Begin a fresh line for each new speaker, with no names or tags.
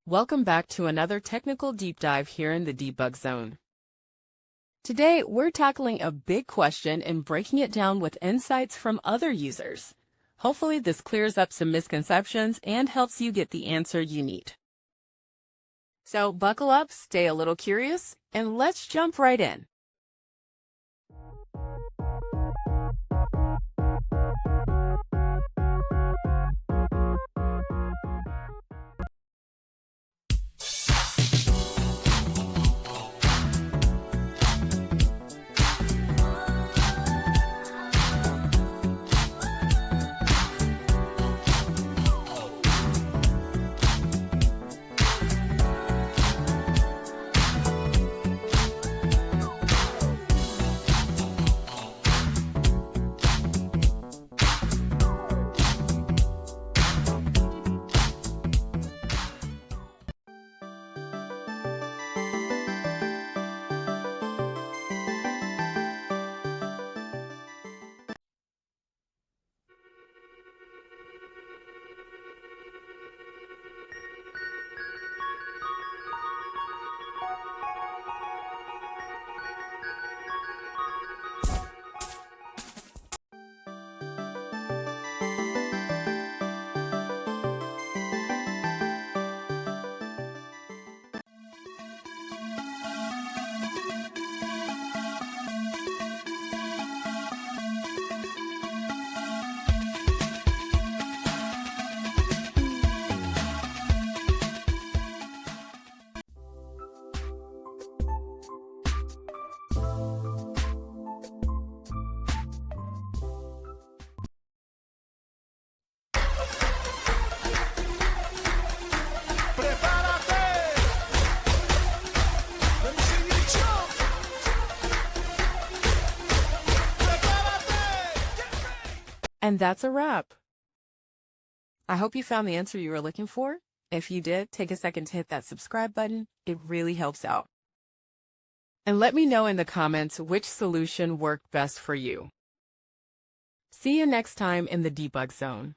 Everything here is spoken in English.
Welcome back to another technical deep dive here in the debug zone. Today, we're tackling a big question and breaking it down with insights from other users. Hopefully, this clears up some misconceptions and helps you get the answer you need. So buckle up, stay a little curious, and let's jump right in. And that's a wrap. I hope you found the answer you were looking for. If you did, take a second to hit that subscribe button. It really helps out. And let me know in the comments which solution worked best for you. See you next time in the debug zone.